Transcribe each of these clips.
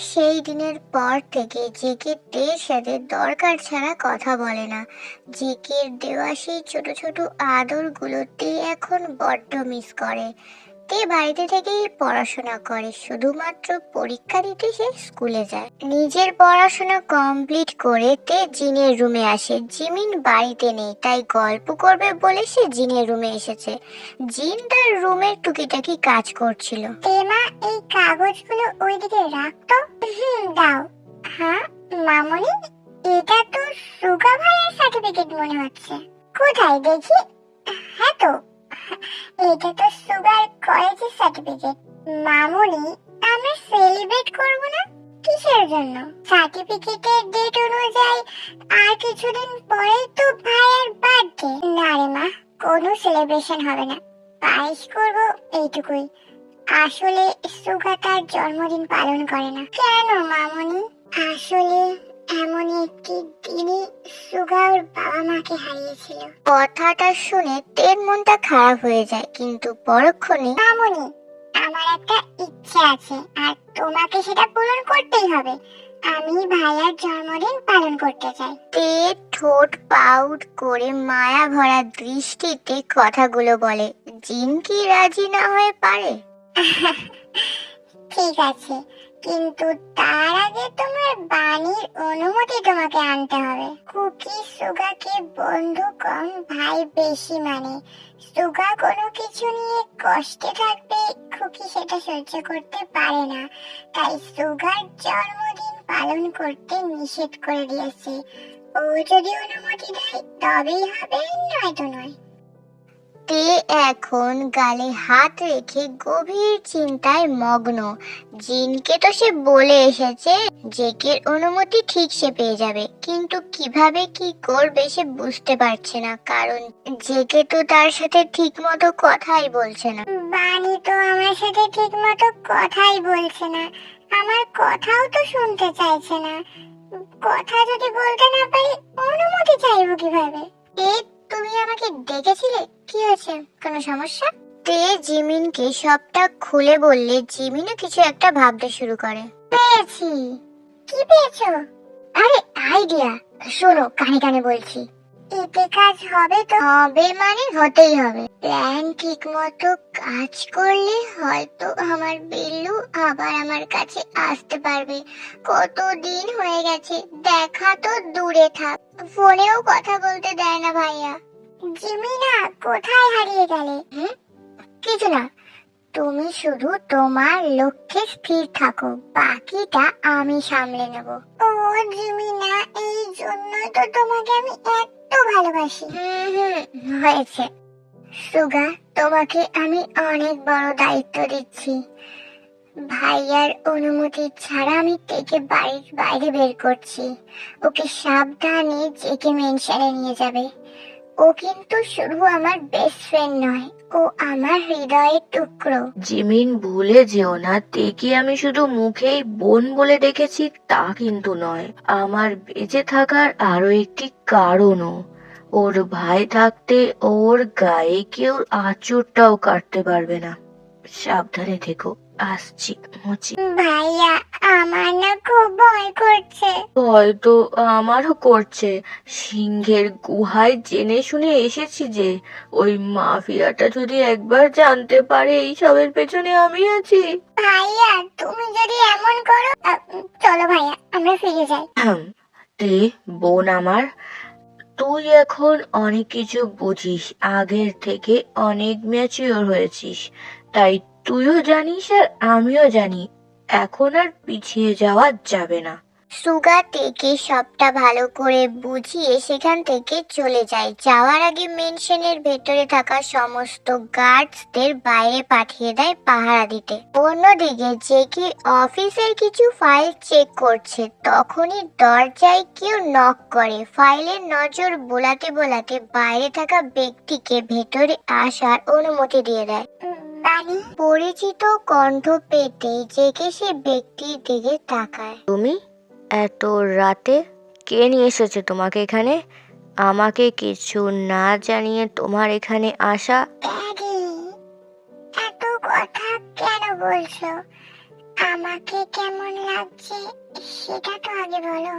সেই দিনের পর থেকে জেকে তের সাথে দরকার ছাড়া কথা বলে না। জেকের দেওয়া সেই ছোট ছোট আদরগুলো তে এখন বড্ড মিস করে। তে বাড়িতে থেকেই পড়াশোনা করে, শুধুমাত্র পরীক্ষা দিতে সে স্কুলে যায়। নিজের পড়াশোনা কমপ্লিট করে তে জিনের রুমে আসে। জিমিন বাড়িতে নেই, তাই গল্প করবে বলে সে জিনের রুমে এসেছে। জিন তার রুমের টুকিটাকি কাজ করছিল। তেমা, এই কাগজগুলো ওইদিকে রাখতো। দাও। হ্যাঁ মামনি, এটা তো সুগা ভাইয়ের সার্টিফিকেট মনে হচ্ছে। কোথায় দেখি? হ্যাঁ তো, এটা তো সুগার কলেজের সার্টিফিকেট। মামনি, আমরা সেলিব্রেট করব না? কিসের জন্য? সার্টিফিকেটের ডেট অনুযায়ী আর কিছুদিন পরেই তো ভাইয়ের বার্থডে। না রে মা, কোনো সেলিব্রেশন হবে না। পায়েস করবো এইটুকুই। আসলে সুগা তার জন্মদিন পালন করে না। কেন মামনি? আসলে এমন একটি দিনে সুগা ওর বাবা মাকে হারিয়েছিল। কথাটা শুনে তের মনটা খারাপ হয়ে যায়, কিন্তু পরক্ষণে মামনি, আমার একটা ইচ্ছে আছে, আর তোমাকে সেটা পূরণ করতেই হবে। আমি ভাইয়ার জন্মদিন পালন করতে চাই। তে ঠোঁট পাউট করে মায়া ভরা দৃষ্টিতে কথাগুলো বলে। জিন কি রাজি না হয়ে পারে? ঠিক আছে, কিন্তু তার আগে তোমার বাণীর অনুমতি তোমাকে আনতে হবে। কুকি সুগাকে বন্ধু কম, ভাই বেশি মানে। সুগা কোনো কিছু নিয়ে কষ্টে থাকবে, খুকি সেটা সহ্য করতে পারে না। তাই সুগার জন্মদিন পালন করতে নিষেধ করে দিয়েছে। ও যদি অনুমতি দেয় তবেই হবে, নয়তো নয়। তে এখন গালে হাত রেখে গভীর চিন্তায় মগ্ন। জিনকে তো সে বলে এসেছে জেকের অনুমতি ঠিক সে পেয়ে যাবে, কিন্তু কিভাবে কি করবে সে বুঝতে পারছে না, কারণ জেকে তো তার সাথে ঠিক মতো কথাই বলছে না। বানি তো আমার সাথে ঠিক মতো কথাই বলছে না, আমার কথাও তো শুনতে চাইছে না। কথা যদি বলতে না পারি, অনুমতি চাইবো কিভাবে? তুমি আমাকে ডেকেছিলে, কি হয়েছে, কোনো সমস্যা? তে জিমিনকে সবটা খুলে বললে জিমিনও কিছু একটা ভাবতে শুরু করে। পেয়েছি। কি পেয়েছো? আরে আইডিয়া, শোনো কানে কানে বলছি। এতে কাজ হবে তো? হবে মানে হতেই হবে। প্ল্যান ঠিক মতো কাজ করলে হয়তো আমার বিল্লু আবার আমার কাছে আসতে পারবে। কতদিন হয়ে গেছে, দেখা তো দূরে থাক, ফোনেও কথা বলতে দেয় না ভাইয়া। জিমিনা, কোথায় হারিয়ে গেলে? কিছু না, তুমি শুধু তোমার লক্ষ্যে স্থির থাকো, বাকিটা আমি সামলে নেব। ও জিমিনা, এই জন্যই তো তোমাকে আমি এত ভালোবাসি। হয়েছে সুগা, তোমাকে আমি অনেক বড় দায়িত্ব দিচ্ছি। ভাইয়ার অনুমতি ছাড়া আমি তেকে বাড়ির বাইরে বের করছি। ওকে সাবধানে জেকে মেনশনে নিয়ে যাবে। ও কিন্তু শুধু আমার বেস্ট ফ্রেন্ড নয়, ও আমার হৃদয়ের টুকরো। জিমিন, ভুলে যেও না, তেকে আমি শুধু মুখেই বোন বলে ডেকেছি তা কিন্তু নয়। আমার বেঁচে থাকার আরো একটি কারণও। ওর ভাই থাকতে ওর গায়ে কেউ আঁচড়টাও কাটতে পারবে না। সাবধানে থেকো, আসছি মুচি। ভাইয়া, আমার না খুব ভয় করছে। হয়তো আমারও করছে। সিংহের গুহায় জেনে শুনে এসেছি যে ওই মাফিয়াটা যদি একবার জানতে পারে এইসবের পেছনে আমি আছি। ভাইয়া, তুমি যদি এমন করো, চলো ভাইয়া আমরা ফিরে যাই। তে বোন আমার, তুই এখন অনেক কিছু বুঝিস, আগের থেকে অনেক ম্যাচিওর হয়েছিস, তাই তুইও জানিস আর আমিও জানি এখন আর পিছিয়ে যাওয়া যাবে না। সুগা তেকে সবটা ভালো করে বুঝিয়ে সেখান থেকে চলে যায়। যাওয়ার আগে মেনশনের ভেতরে থাকা সমস্ত গার্ডসদের বাইরে পাঠিয়ে দেয় পাহারা দিতে। অন্যদিকে জেকি অফিসের কিছু ফাইল চেক করছে, তখনই দরজায় কেউ নক করে। ফাইলের নজর বোলাতে বোলাতে বাইরে থাকা ব্যক্তিকে ভেতরে আসার অনুমতি দিয়ে দেয়। বানি, পরিচিত কণ্ঠ পেতে জেকে সে ব্যক্তির দিকে তাকায়। তুমি এত রাতে? কে নিয়ে এসেছে তোমাকে এখানে? আমাকে কিছু না জানিয়ে তোমার এখানে আসা? ড্যাডি, এত কথা কেন বলছো? আমাকে কেমন লাগছে সেটা তো আগে বলো।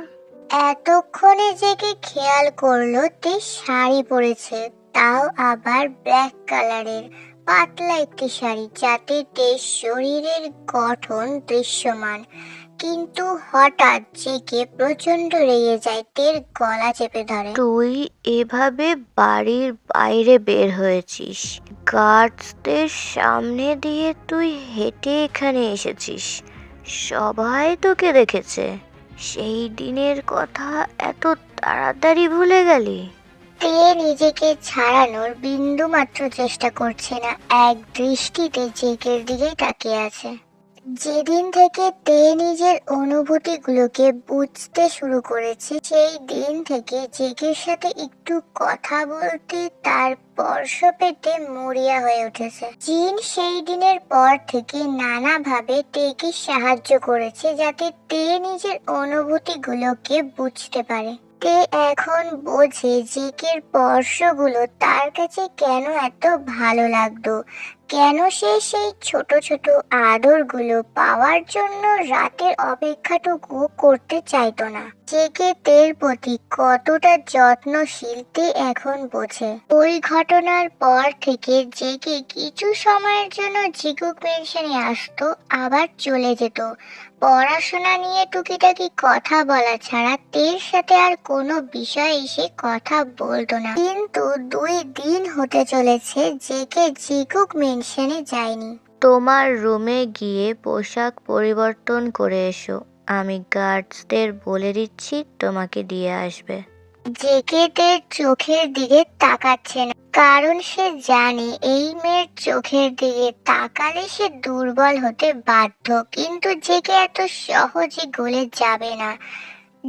এতক্ষণে জেগে খেয়াল করলো তে শাড়ি পরেছে, তাও আবার ব্ল্যাক কালারের পাতলা একটি শাড়ি, যাতে তের শরীরের গঠন দৃশ্যমান। কিন্তু হঠাৎ জেগে প্রচন্ড রেগে যায়, তের গলা চেপে ধরে। তুই এভাবে বাড়ির বাইরে বের হয়েছিস, গার্ডসদের সামনে দিয়ে তুই হেঁটে এখানে এসেছিস, সবাই তোকে দেখেছে, সেই দিনের কথা এত তাড়াতাড়ি ভুলে গেলি? তে নিজেকে ছাড়ানোর বিন্দু মাত্র চেষ্টা করছে না, এক দৃষ্টিতে জেকের দিকেই তাকিয়ে আছে। যেদিন থেকে তে নিজের অনুভূতিগুলোকে বুঝতে শুরু করেছে, সেই দিন থেকে জেকের সাথে একটু কথা বলতে তার স্পর্শ পেতে মরিয়া হয়ে উঠেছে। জিন সেই দিনের পর থেকে নানাভাবে তেকে সাহায্য করেছে, যাতে তে নিজের অনুভূতিগুলোকে বুঝতে পারে। তে এখন বোঝে জেকের স্পর্শগুলো তার কাছে কেন এত ভালো লাগতো, কেন সে সেই ছোট ছোট আদরগুলো পাওয়ার জন্য রাতের অপেক্ষাটুকু করতে চাইতো না। জেকে তের প্রতি কতটা যত্নশীল তে এখন বোঝে। ওই ঘটনার পর থেকে জেকে কিছু সময়ের জন্য জিকুক মেনশনে আসতো, আবার চলে যেত। পড়াশোনা নিয়ে টুকিটাকি কথা বলা ছাড়া তের সাথে আর কোনো বিষয়ে এসে কথা বলতো না। কিন্তু 2 দিন হতে চলেছে জেকে জিকুক মেনশনে যায়নি। তোমার রুমে গিয়ে পোশাক পরিবর্তন করে এসো, আমি গার্ডসদের বলে দিচ্ছি তোমাকে দিয়ে আসবে। জেকে তের চোখের দিকে তাকাচ্ছে না, কারণ সে জানে এই মেয়ের চোখের দিকে তাকালে সে দুর্বল হতে বাধ্য। কিন্তু জেকে এত সহজে গলে যাবে না।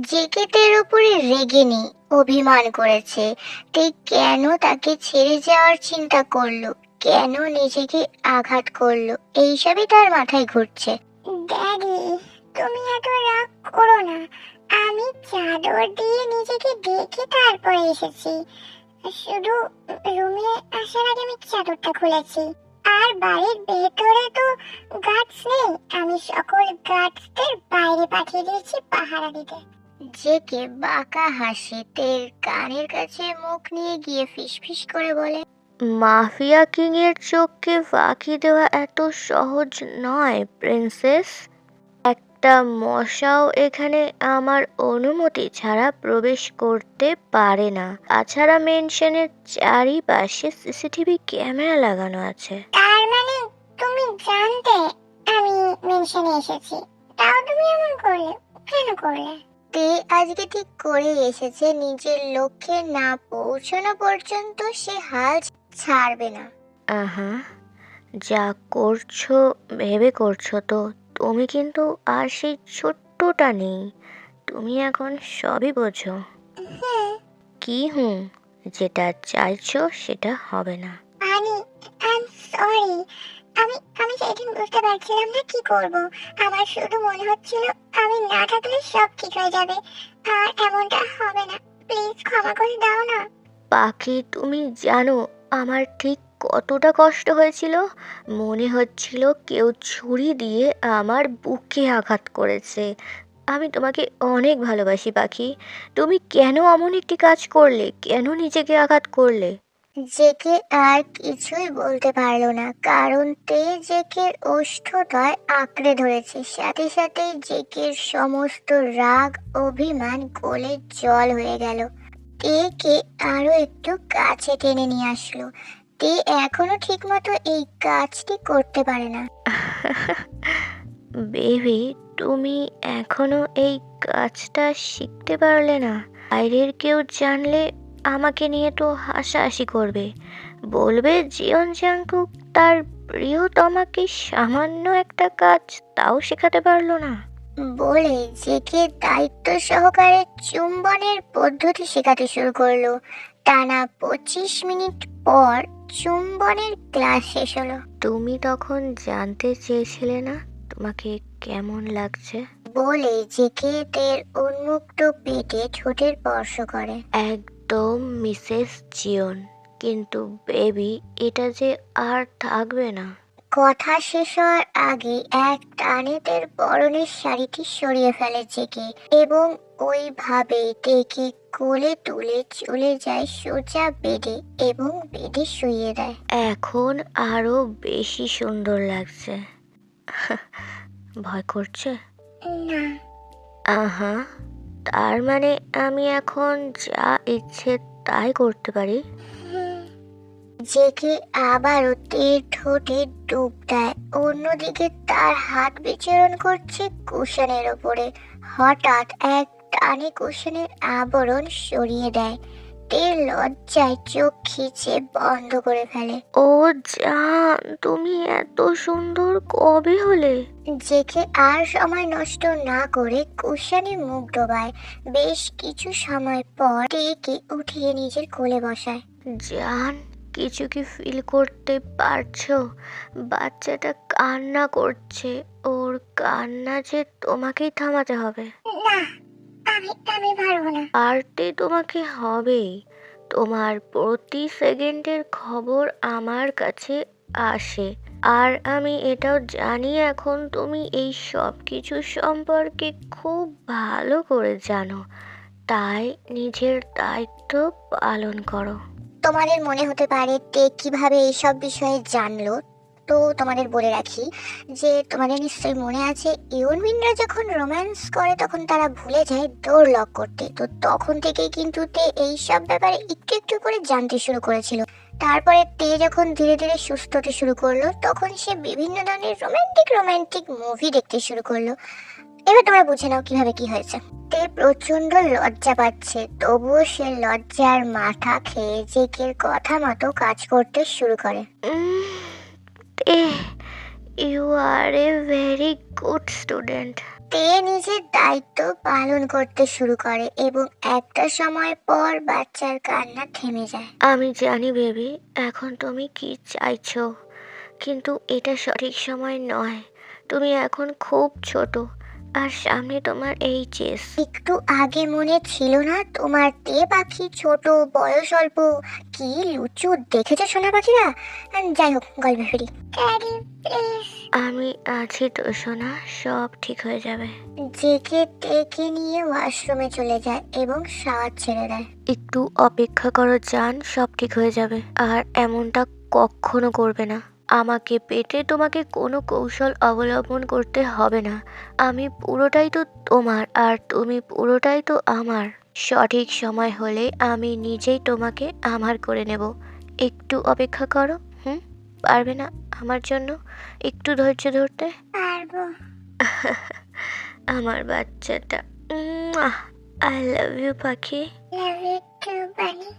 জেকে তের উপরে রেগে নেই, অভিমান করেছে। তে কেন তাকে ছেড়ে যাওয়ার চিন্তা করলো, কেন নিজেকে আঘাত করলো, এইসবই তার মাথায় ঘুরছে। ড্যাডি, তুমি এত রাগ করো না। আমি চাদর দিয়ে নিজেকে ঢেকে তারপরে এসেছি। শুধু রুমে আসার আগে আমি চাদরটা খুলেছি। আর বাড়ির ভেতরে তো গার্ডস নেই, আমি সকল গার্ডসদের বাইরে পাঠিয়ে দিয়েছি পাহারা দিতে। জেকে বাঁকা হাসে, তের কানের কাছে মুখ নিয়ে গিয়ে ফিসফিস করে বলে, মাফিয়া কিং এর চোখকে ফাঁকি দেওয়া এত সহজ নয় প্রিন্সেস। একটা মশাও এখানে আমার অনুমতি ছাড়া প্রবেশ করতে পারে না। তাছাড়া মেনশনের চারিপাশে সিসিটিভি ক্যামেরা লাগানো আছে। তার মানে তুমি জানতে আমি মেনশনে এসেছি, তাও তুমি এমন করলে? কেন করলে? তে আজকে ঠিক করে এসেছে, নিজের লক্ষ্যে না পৌঁছানো পর্যন্ত সে হাল ছাড়বে না। আহা, যা করছো ভেবে করছো তো? তুমি কিন্তু আর সেই ছোট্টটা নেই, তুমি এখন সবই বোঝো। হুম। কি হুম? যেটা চাইছো সেটা হবে না। I am sorry. আমি সেদিন বুঝতে পারছিলাম না কি করব। আমার শুধু মনে হচ্ছিল আমি না থাকলে সব ঠিক হয়ে যাবে, আর এমনটা হবে না। প্লিজ ক্ষমা করে দাও না। পাখি, তুমি জানো আমার ঠিক কতটা কষ্ট হয়েছিল? মনে হচ্ছিল কেউ ছুরি দিয়ে আমার বুকে আঘাত করেছে। আমি তোমাকে অনেক ভালোবাসি পাখি, তুমি কেন এমন একটি কাজ করলে, কেন নিজেকে আঘাত করলে? জেকে আর কিছুই বলতে পারলো না, কারণ তে জেকের ওষ্ঠটায় আঁকড়ে ধরেছে। সাথে সাথে জেকের সমস্ত রাগ অভিমান গলে জল হয়ে গেল। তেকে আরো একটু কাছে টেনে নিয়ে আসলো। তে এখনো ঠিক মতো এই কাজটি করতে পারে না। বেবি, তুমি এখনো এই কাজটা শিখতে পারলে না? বাইরের কেউ জানলে আমাকে নিয়ে তো হাসাহাসি করবে, বলবে জিয়ন জাংকুক তার প্রিয়তমাকে সামান্য একটা কাজ তাও শেখাতে পারলো না। বলে জেকে দায়িত্ব সহকারে চুম্বনের পদ্ধতি শেখাতে শুরু করলো। টানা 25 মিনিট পর চুম্বনের ক্লাস শেষ হলো। তুমি তখন জানতে চেয়েছিলে না তোমাকে কেমন লাগছে? বলে জেকে তের উন্মুক্ত পেটে ঠোঁটের স্পর্শ করে। একদম মিসেস জিয়ন, কিন্তু বেবি এটা যে আর থাকবে না। কথা শেষ হওয়ার আগে এক টানে তের পরনের শাড়িটি সরিয়ে ফেলে জেগে এবং ওইভাবেই তেকে কোলে তুলে চলে যায় সোজা বেডে এবং বেডে শুইয়ে দেয়। এখন আরো বেশি সুন্দর লাগছে। ভয় করছে? না। আহা, তার মানে আমি এখন যা ইচ্ছে তাই করতে পারি? হুম, জেগে আবারও তের ঠোঁটে ডুব দেয়। অন্যদিকে তার হাত বিচরণ করছে কুশনের ওপরে। হঠাৎ এক টানে কুশনের আবরণ সরিয়ে দেয়। তের লজ্জায় চোখ খিচে বন্ধ করে ফেলে। ও জান, তুমি এত সুন্দর কবে হলে? জেগে আর সময় নষ্ট না করে কুশনে মুখ ডোবায়। বেশ কিছু সময় পর তেকে উঠিয়ে নিজের কোলে বসায়। জান, কিছু কি ফিল করতে পারছো? বাচ্চাটা কান্না করছে। ওর কান্না যে তোমাকেই থামাতে হবে। না, আমি পারবো না। পারতে তোমাকে হবেই। তোমার প্রতি সেকেন্ডের খবর আমার কাছে আসে। আর আমি এটাও জানি এখন তুমি এই সব কিছু সম্পর্কে খুব ভালো করে জানো। তাই নিজের দায়িত্ব পালন করো। তোমাদের মনে হতে পারে তে কিভাবে এইসব বিষয়ে জানলো। তো তোমাদের বলে রাখি যে তোমাদের নিশ্চয়ই মনে আছে ইউনমিনরা যখন রোম্যান্স করে তখন তারা ভুলে যায় ডোর লক করতে। তো তখন থেকেই কিন্তু তে এইসব ব্যাপারে একটু একটু করে জানতে শুরু করেছিল। তারপরে তে যখন ধীরে ধীরে সুস্থ হতে শুরু করলো তখন সে বিভিন্ন ধরনের রোমান্টিক মুভি দেখতে শুরু করলো। এবার তোমরা বুঝে নাও কিভাবে কি হয়েছে। তে প্রচন্ড লজ্জা পাচ্ছে, তবুও সে লজ্জার মাথা খেয়ে জেকের কথা মতো কাজ করতে শুরু করে। তে, you are a very good student. তে নিজের দায়িত্ব পালন করতে শুরু করে এবং একটা সময় পর বাচ্চার কান্না থেমে যায়। আমি জানি বেবি, এখন তুমি কি চাইছো, কিন্তু এটা সঠিক সময় নয়। তুমি এখন খুব ছোট আর সামনে তোমার এইচএস। একটু আগে মনে ছিল না তোমার তে পাখি ছোট, বয়স অল্প, কি লুচু দেখেছো সোনা পাখিরা? যাই হোক, গল্পে ফিরি। Daddy please. আমি আছি তো সোনা, সব ঠিক হয়ে যাবে। জেকে টেকে নিয়ে ওয়াশরুমে চলে যায় এবং শাওয়ার ছেড়ে দেয়। একটু অপেক্ষা করো জান, সব ঠিক হয়ে যাবে। আর এমনটা কখনো করবে না। আমাকে পেটে তোমাকে কোনো কৌশল অবলম্বন করতে হবে না। আমি পুরোটাই তো তোমার আর তুমি পুরোটাই তো আমার। সঠিক সময় হলে আমি নিজেই তোমাকে আমার করে নেব। একটু অপেক্ষা করো। পারবে না আমার জন্য একটু ধৈর্য ধরতে? পারবো। আমার বাচ্চাটা, আই লাভ ইউ পাখি। লাভ ইউ টু বানি।